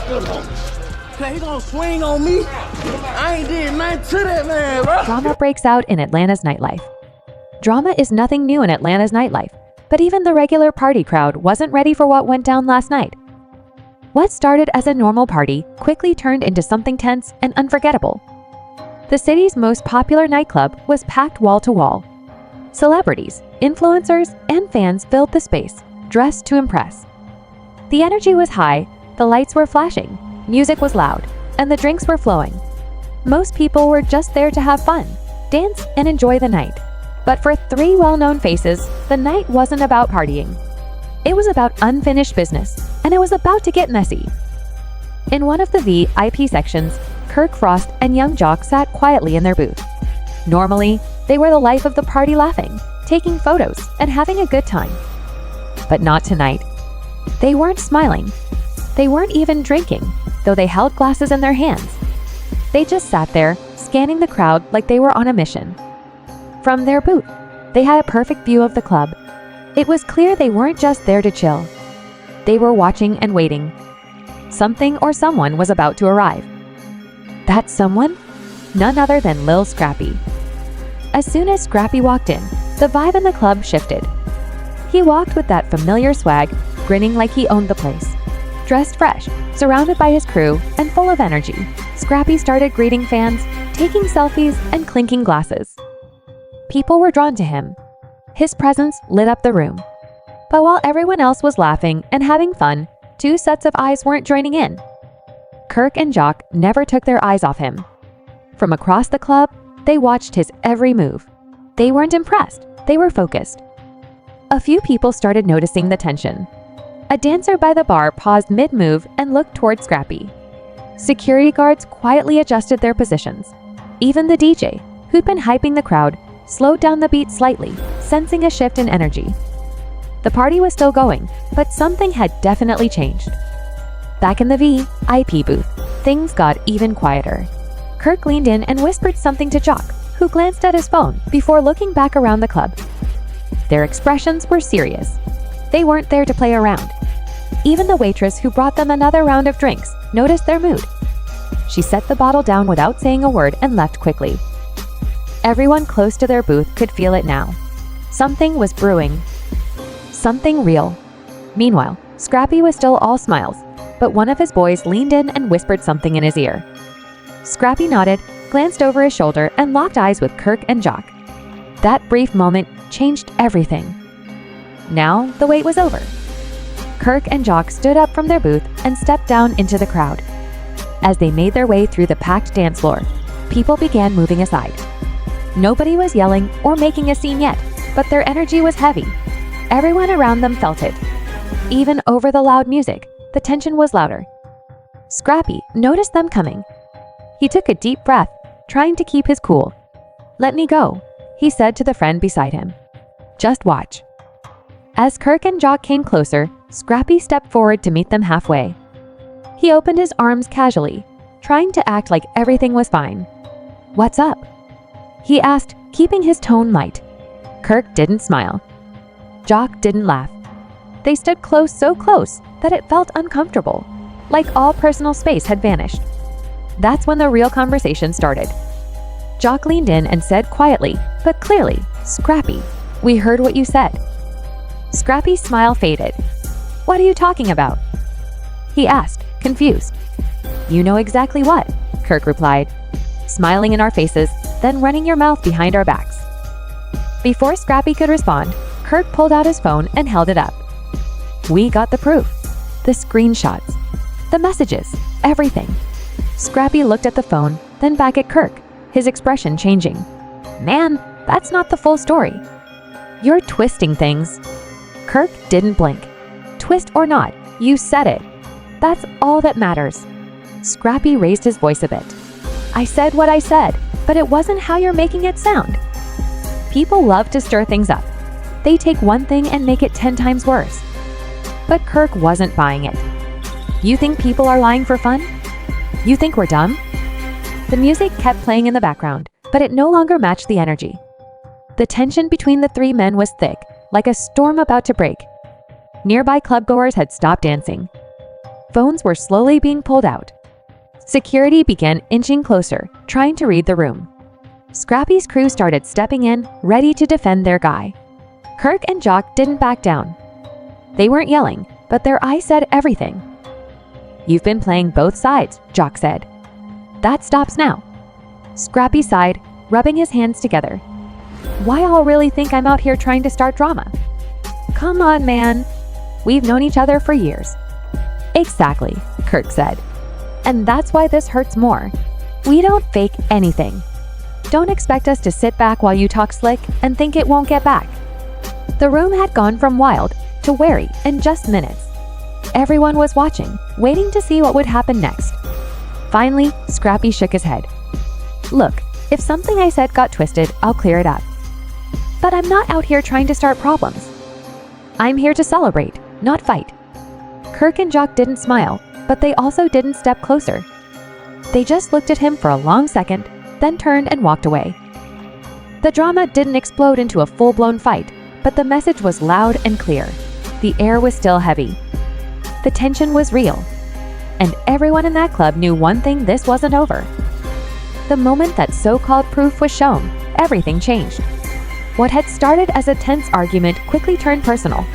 He gonna swing on me. I ain't did nothing to that man, bro. Drama breaks out in Atlanta's nightlife. Drama is nothing new in Atlanta's nightlife, but even the regular party crowd wasn't ready for what went down last night. What started as a normal party quickly turned into something tense and unforgettable. The city's most popular nightclub was packed wall to wall. Celebrities, influencers, and fans filled the space, dressed to impress. The energy was high, the lights were flashing, music was loud, and the drinks were flowing. Most people were just there to have fun, dance, and enjoy the night. But for three well-known faces, the night wasn't about partying. It was about unfinished business, and it was about to get messy. In one of the VIP sections, Kirk Frost and young Jock sat quietly in their booth. Normally, they were the life of the party, laughing, taking photos, and having a good time. But not tonight. They weren't smiling. They weren't even drinking, though they held glasses in their hands. They just sat there, scanning the crowd like they were on a mission. From their booth, they had a perfect view of the club. It was clear they weren't just there to chill. They were watching and waiting. Something or someone was about to arrive. That someone? None other than Lil Scrappy. As soon as Scrappy walked in, the vibe in the club shifted. He walked with that familiar swag, grinning like he owned the place. Dressed fresh, surrounded by his crew, and full of energy, Scrappy started greeting fans, taking selfies, and clinking glasses. People were drawn to him. His presence lit up the room. But while everyone else was laughing and having fun, two sets of eyes weren't joining in. Kirk and Jock never took their eyes off him. From across the club, they watched his every move. They weren't impressed, they were focused. A few people started noticing the tension. A dancer by the bar paused mid-move and looked toward Scrappy. Security guards quietly adjusted their positions. Even the DJ, who'd been hyping the crowd, slowed down the beat slightly, sensing a shift in energy. The party was still going, but something had definitely changed. Back in the VIP booth, things got even quieter. Kirk leaned in and whispered something to Jock, who glanced at his phone before looking back around the club. Their expressions were serious. They weren't there to play around. Even the waitress who brought them another round of drinks noticed their mood. She set the bottle down without saying a word and left quickly. Everyone close to their booth could feel it now. Something was brewing. Something real. Meanwhile, Scrappy was still all smiles, but one of his boys leaned in and whispered something in his ear. Scrappy nodded, glanced over his shoulder, and locked eyes with Kirk and Jock. That brief moment changed everything. Now, the wait was over. Kirk and Jock stood up from their booth and stepped down into the crowd. As they made their way through the packed dance floor, people began moving aside. Nobody was yelling or making a scene yet, but their energy was heavy. Everyone around them felt it. Even over the loud music, the tension was louder. Scrappy noticed them coming. He took a deep breath, trying to keep his cool. "Let me go," he said to the friend beside him. "Just watch." As Kirk and Jock came closer, Scrappy stepped forward to meet them halfway. He opened his arms casually, trying to act like everything was fine. "What's up?" he asked, keeping his tone light. Kirk didn't smile. Jock didn't laugh. They stood close, so close that it felt uncomfortable, like all personal space had vanished. That's when the real conversation started. Jock leaned in and said quietly, but clearly, "Scrappy, we heard what you said." Scrappy's smile faded. "What are you talking about?" he asked, confused. "You know exactly what," Kirk replied, "smiling in our faces, then running your mouth behind our backs." Before Scrappy could respond, Kirk pulled out his phone and held it up. "We got the proof. The screenshots. The messages. Everything." Scrappy looked at the phone, then back at Kirk, his expression changing. "Man, that's not the full story. You're twisting things." Kirk didn't blink. "Twist or not, you said it. That's all that matters." Scrappy raised his voice a bit. "I said what I said, but it wasn't how you're making it sound." People love to stir things up. They take one thing and make it 10 times worse. But Kirk wasn't buying it. "You think people are lying for fun? You think we're dumb?" The music kept playing in the background, but it no longer matched the energy. The tension between the three men was thick, like a storm about to break. Nearby clubgoers had stopped dancing. Phones were slowly being pulled out. Security began inching closer, trying to read the room. Scrappy's crew started stepping in, ready to defend their guy. Kirk and Jock didn't back down. They weren't yelling, but their eyes said everything. "You've been playing both sides," Jock said. "That stops now." Scrappy sighed, rubbing his hands together. "Why all really think I'm out here trying to start drama?" "Come on, man. We've known each other for years." "Exactly," Kirk said. "And that's why this hurts more. We don't fake anything. Don't expect us to sit back while you talk slick and think it won't get back." The room had gone from wild to wary in just minutes. Everyone was watching, waiting to see what would happen next. Finally, Scrappy shook his head. "Look, if something I said got twisted, I'll clear it up. But I'm not out here trying to start problems. I'm here to celebrate, not fight." Kirk and Jock didn't smile, but they also didn't step closer. They just looked at him for a long second, then turned and walked away. The drama didn't explode into a full-blown fight, but the message was loud and clear. The air was still heavy. The tension was real. And everyone in that club knew one thing: this wasn't over. The moment that so-called proof was shown, everything changed. What had started as a tense argument quickly turned personal.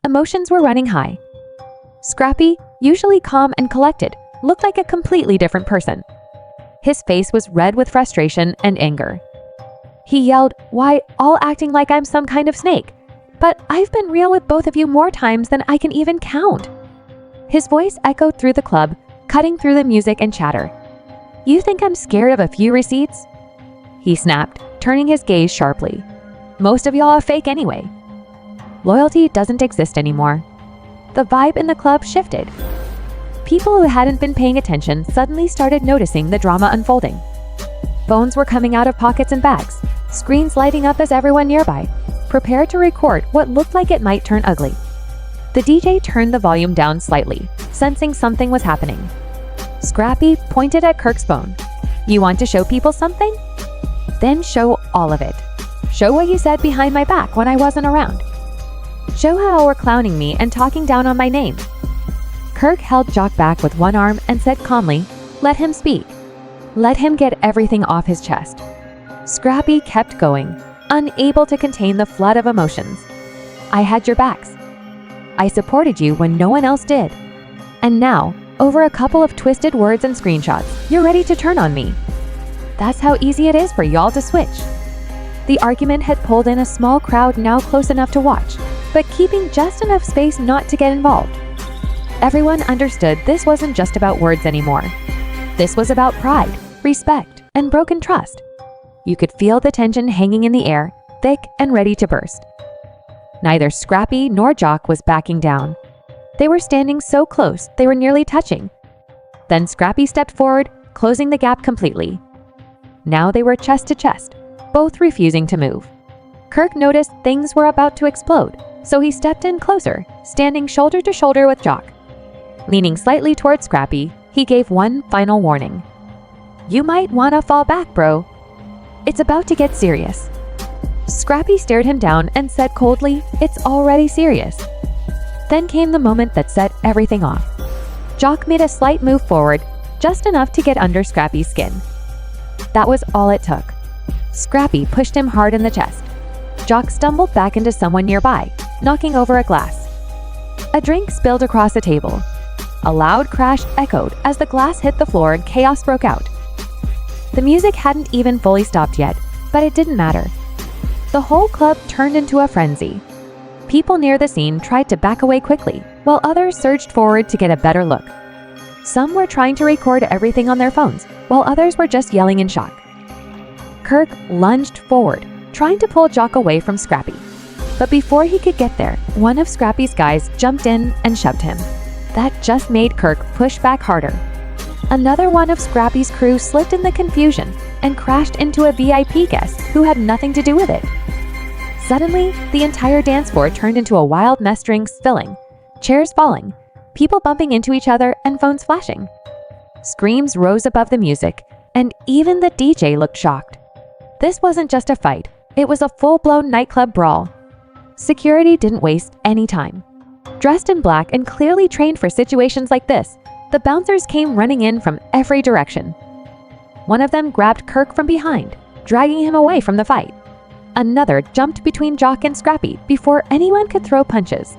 Emotions were running high. Scrappy, usually calm and collected, looked like a completely different person. His face was red with frustration and anger. He yelled, "Why, all acting like I'm some kind of snake? But I've been real with both of you more times than I can even count." His voice echoed through the club, cutting through the music and chatter. "You think I'm scared of a few receipts?" he snapped, turning his gaze sharply. "Most of y'all are fake anyway." Loyalty doesn't exist anymore. The vibe in the club shifted. People who hadn't been paying attention suddenly started noticing the drama unfolding. Phones were coming out of pockets and bags, screens lighting up as everyone nearby prepared to record what looked like it might turn ugly. The DJ turned the volume down slightly, sensing something was happening. Scrappy pointed at Kirk's phone. "You want to show people something? Then show all of it. Show what you said behind my back when I wasn't around. Show how you were clowning me and talking down on my name." Kirk held Jock back with one arm and said calmly, "Let him speak. Let him get everything off his chest." Scrappy kept going, unable to contain the flood of emotions. "I had your backs. I supported you when no one else did. And now, over a couple of twisted words and screenshots, you're ready to turn on me. That's how easy it is for y'all to switch." The argument had pulled in a small crowd now close enough to watch, but keeping just enough space not to get involved. Everyone understood this wasn't just about words anymore. This was about pride, respect, and broken trust. You could feel the tension hanging in the air, thick and ready to burst. Neither Scrappy nor Jock was backing down. They were standing so close they were nearly touching. Then Scrappy stepped forward, closing the gap completely. Now they were chest to chest, both refusing to move. Kirk noticed things were about to explode, so he stepped in closer, standing shoulder to shoulder with Jock. Leaning slightly toward Scrappy, he gave one final warning. "You might want to fall back, bro. It's about to get serious." Scrappy stared him down and said coldly, "It's already serious." Then came the moment that set everything off. Jock made a slight move forward, just enough to get under Scrappy's skin. That was all it took. Scrappy pushed him hard in the chest. Jock stumbled back into someone nearby, knocking over a glass. A drink spilled across the table. A loud crash echoed as the glass hit the floor and chaos broke out. The music hadn't even fully stopped yet, but it didn't matter. The whole club turned into a frenzy. People near the scene tried to back away quickly, while others surged forward to get a better look. Some were trying to record everything on their phones, while others were just yelling in shock. Kirk lunged forward, trying to pull Jock away from Scrappy. But before he could get there, one of Scrappy's guys jumped in and shoved him. That just made Kirk push back harder. Another one of Scrappy's crew slipped in the confusion and crashed into a VIP guest who had nothing to do with it. Suddenly, the entire dance floor turned into a wild mess, drinks spilling, chairs falling, people bumping into each other, and phones flashing. Screams rose above the music, and even the DJ looked shocked. This wasn't just a fight, it was a full-blown nightclub brawl. Security didn't waste any time. Dressed in black and clearly trained for situations like this, the bouncers came running in from every direction. One of them grabbed Kirk from behind, dragging him away from the fight. Another jumped between Jock and Scrappy before anyone could throw punches.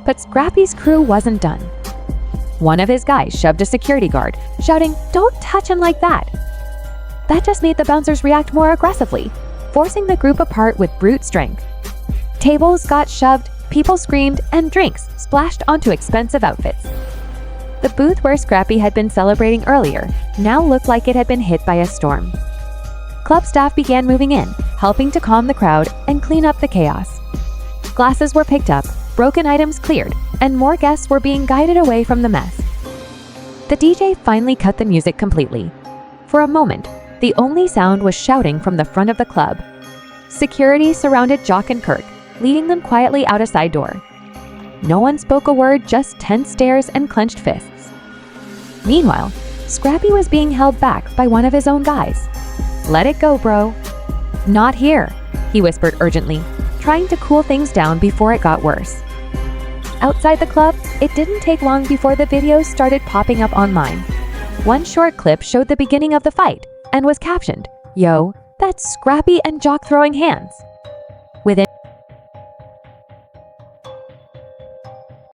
But Scrappy's crew wasn't done. One of his guys shoved a security guard, shouting, "Don't touch him like that!" That just made the bouncers react more aggressively, forcing the group apart with brute strength. Tables got shoved, people screamed, and drinks splashed onto expensive outfits. The booth where Scrappy had been celebrating earlier now looked like it had been hit by a storm. Club staff began moving in, helping to calm the crowd and clean up the chaos. Glasses were picked up, broken items cleared, and more guests were being guided away from the mess. The DJ finally cut the music completely. For a moment, the only sound was shouting from the front of the club. Security surrounded Jock and Kirk, leading them quietly out a side door. No one spoke a word, just tense stares and clenched fists. Meanwhile, Scrappy was being held back by one of his own guys. "Let it go, bro." "Not here," he whispered urgently, trying to cool things down before it got worse. Outside the club, it didn't take long before the videos started popping up online. One short clip showed the beginning of the fight and was captioned, "Yo, that's Scrappy and Jock throwing hands."